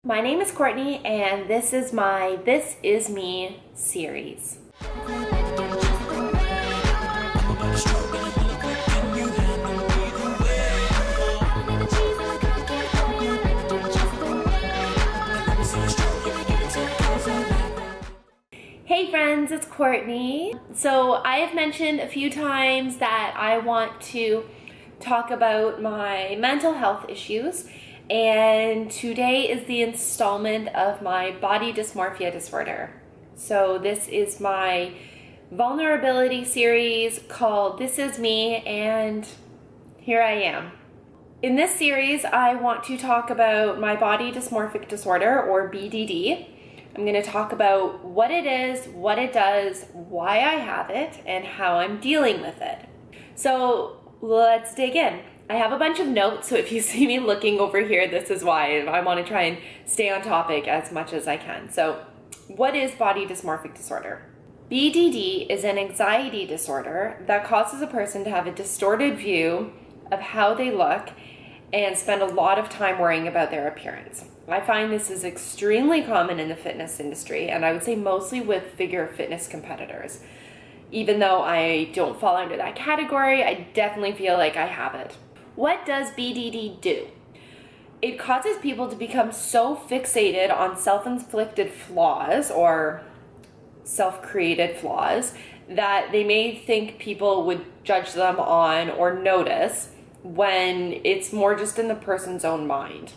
My name is Courtney, and this is my This Is Me series. Hey friends, it's Courtney. So I have mentioned a few times that I want to talk about my mental health issues, and today is the installment of my body dysmorphia disorder. So this is my vulnerability series called This Is Me, and here I am. In this series, I want to talk about my body dysmorphic disorder, or BDD. I'm going to talk about what it is, what it does, why I have it, and how I'm dealing with it. So let's dig in. I have a bunch of notes, so if you see me looking over here, this is why. I want to try and stay on topic as much as I can. So what is body dysmorphic disorder? BDD is an anxiety disorder that causes a person to have a distorted view of how they look and spend a lot of time worrying about their appearance. I find this is extremely common in the fitness industry, and I would say mostly with figure fitness competitors. Even though I don't fall under that category, I definitely feel like I have it. What does BDD do? It causes people to become so fixated on self-inflicted flaws or self-created flaws that they may think people would judge them on or notice when it's more just in the person's own mind.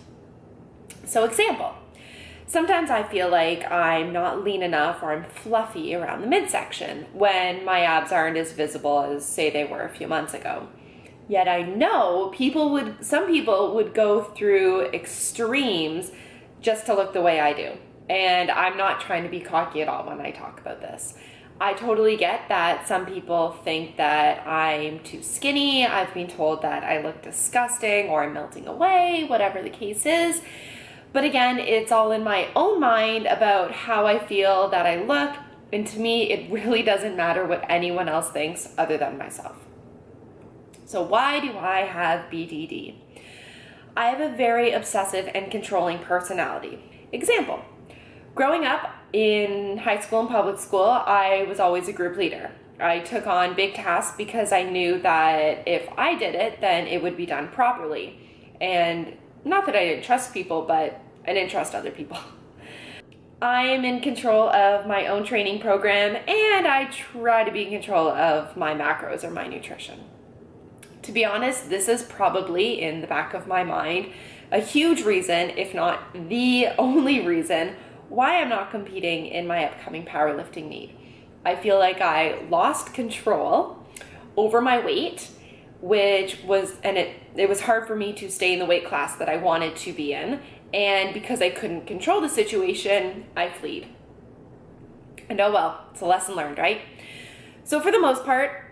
So example, sometimes I feel like I'm not lean enough or I'm fluffy around the midsection when my abs aren't as visible as, say, they were a few months ago. Yet I know some people would go through extremes just to look the way I do. And I'm not trying to be cocky at all when I talk about this. I totally get that some people think that I'm too skinny. I've been told that I look disgusting or I'm melting away, whatever the case is. But again, it's all in my own mind about how I feel that I look. And to me, it really doesn't matter what anyone else thinks other than myself. So why do I have BDD? I have a very obsessive and controlling personality. Example, growing up in high school and public school, I was always a group leader. I took on big tasks because I knew that if I did it, then it would be done properly. And not that I didn't trust people, but I didn't trust other people. I am in control of my own training program, and I try to be in control of my macros or my nutrition. To be honest, this is probably in the back of my mind a huge reason, if not the only reason, why I'm not competing in my upcoming powerlifting meet. I feel like I lost control over my weight, it was hard for me to stay in the weight class that I wanted to be in, and because I couldn't control the situation, I fled. And oh well, it's a lesson learned, right? So for the most part,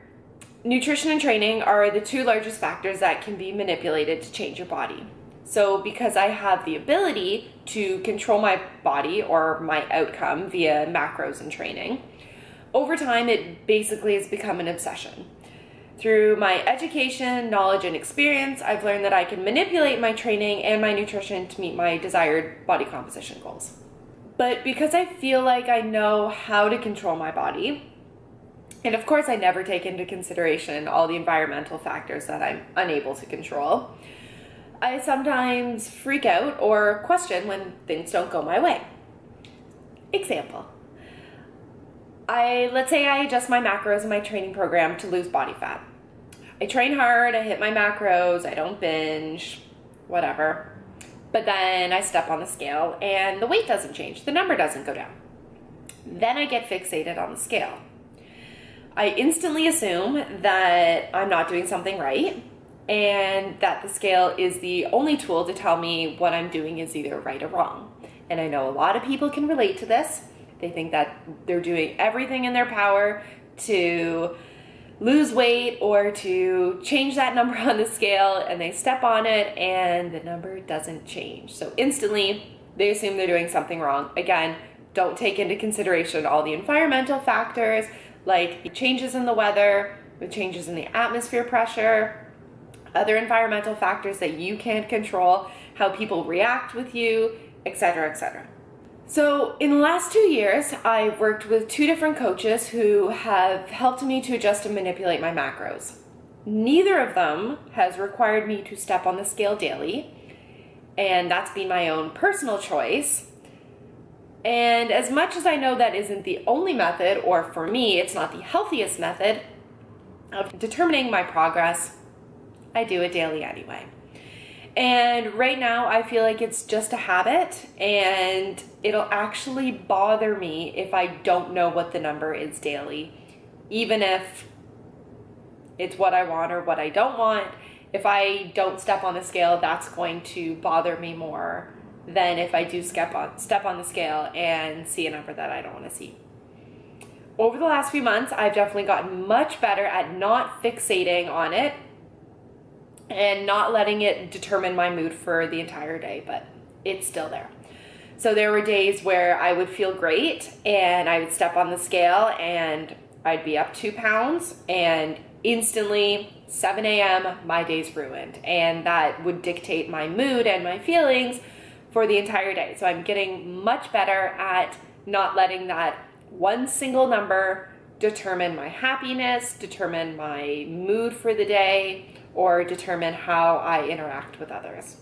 nutrition and training are the two largest factors that can be manipulated to change your body. So because I have the ability to control my body or my outcome via macros and training, over time it basically has become an obsession. Through my education, knowledge, and experience, I've learned that I can manipulate my training and my nutrition to meet my desired body composition goals. But because I feel like I know how to control my body, and of course I never take into consideration all the environmental factors that I'm unable to control, I sometimes freak out or question when things don't go my way. Example. Let's say I adjust my macros in my training program to lose body fat. I train hard, I hit my macros, I don't binge, whatever. But then I step on the scale and the weight doesn't change, the number doesn't go down. Then I get fixated on the scale. I instantly assume that I'm not doing something right and that the scale is the only tool to tell me what I'm doing is either right or wrong. And I know a lot of people can relate to this. They think that they're doing everything in their power to lose weight or to change that number on the scale, and they step on it and the number doesn't change. So instantly they assume they're doing something wrong. Again, don't take into consideration all the environmental factors like the changes in the weather, the changes in the atmosphere pressure, other environmental factors that you can't control, how people react with you, etc., etc. So in the last 2 years, I've worked with 2 different coaches who have helped me to adjust and manipulate my macros. Neither of them has required me to step on the scale daily, and that's been my own personal choice. And as much as I know that isn't the only method, or for me, it's not the healthiest method of determining my progress, I do it daily anyway. And right now I feel like it's just a habit, and it'll actually bother me if I don't know what the number is daily, even if it's what I want or what I don't want. If I don't step on the scale, that's going to bother me more than if I do step on the scale and see a number that I don't want to see. Over the last few months, I've definitely gotten much better at not fixating on it and not letting it determine my mood for the entire day, but it's still there. So there were days where I would feel great and I would step on the scale and I'd be up 2 pounds, and instantly 7 a.m. my day's ruined, and that would dictate my mood and my feelings for the entire day. So I'm getting much better at not letting that one single number determine my happiness, determine my mood for the day, or determine how I interact with others.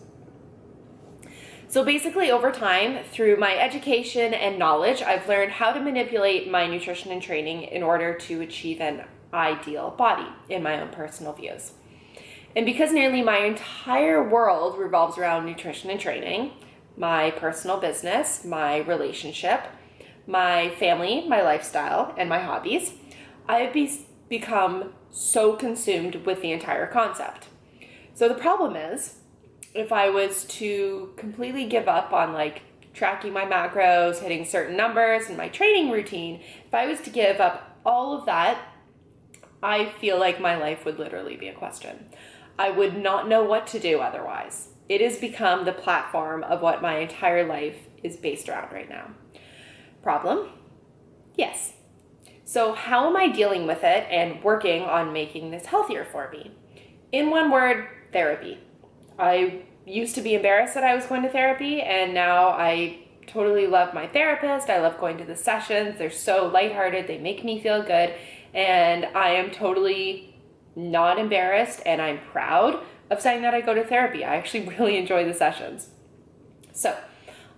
So basically over time, through my education and knowledge, I've learned how to manipulate my nutrition and training in order to achieve an ideal body in my own personal views. And because nearly my entire world revolves around nutrition and training, my personal business, my relationship, my family, my lifestyle, and my hobbies, I've become so consumed with the entire concept. So the problem is, if I was to completely give up on tracking my macros, hitting certain numbers, and my training routine, if I was to give up all of that, I feel like my life would literally be a question. I would not know what to do otherwise. It has become the platform of what my entire life is based around right now. Problem? Yes. So how am I dealing with it and working on making this healthier for me? In one word, therapy. I used to be embarrassed that I was going to therapy, and now I totally love my therapist. I love going to the sessions. They're so lighthearted. They make me feel good, and I am totally not embarrassed, and I'm proud of saying that I go to therapy. I actually really enjoy the sessions. So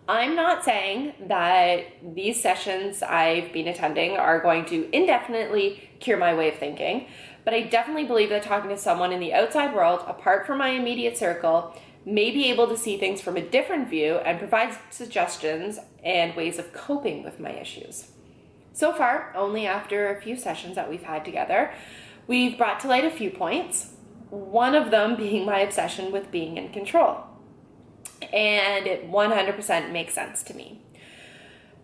I'm not saying that these sessions I've been attending are going to indefinitely cure my way of thinking, but I definitely believe that talking to someone in the outside world, apart from my immediate circle, may be able to see things from a different view and provide suggestions and ways of coping with my issues. So far, only after a few sessions that we've had together, we've brought to light a few points, one of them being my obsession with being in control. And it 100% makes sense to me.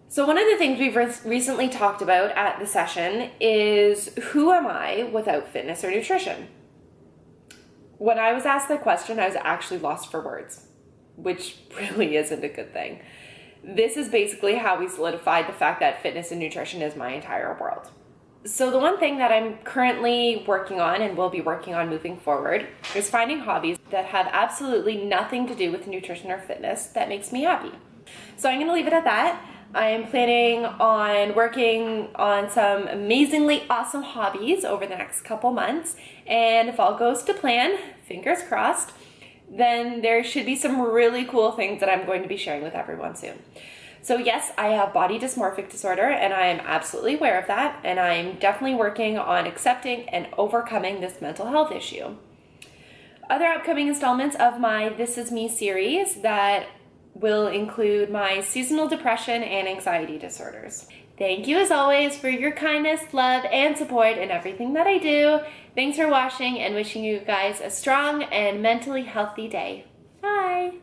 So one of the things we've recently talked about at the session is, who am I without fitness or nutrition? When I was asked that question, I was actually lost for words, which really isn't a good thing. This is basically how we solidified the fact that fitness and nutrition is my entire world. So the one thing that I'm currently working on and will be working on moving forward is finding hobbies that have absolutely nothing to do with nutrition or fitness that makes me happy. So I'm going to leave it at that. I am planning on working on some amazingly awesome hobbies over the next couple months, and if all goes to plan, fingers crossed, then there should be some really cool things that I'm going to be sharing with everyone soon. So yes, I have body dysmorphic disorder, and I am absolutely aware of that, and I'm definitely working on accepting and overcoming this mental health issue. Other upcoming installments of my This Is Me series that will include my seasonal depression and anxiety disorders. Thank you as always for your kindness, love, and support in everything that I do. Thanks for watching, and wishing you guys a strong and mentally healthy day. Bye!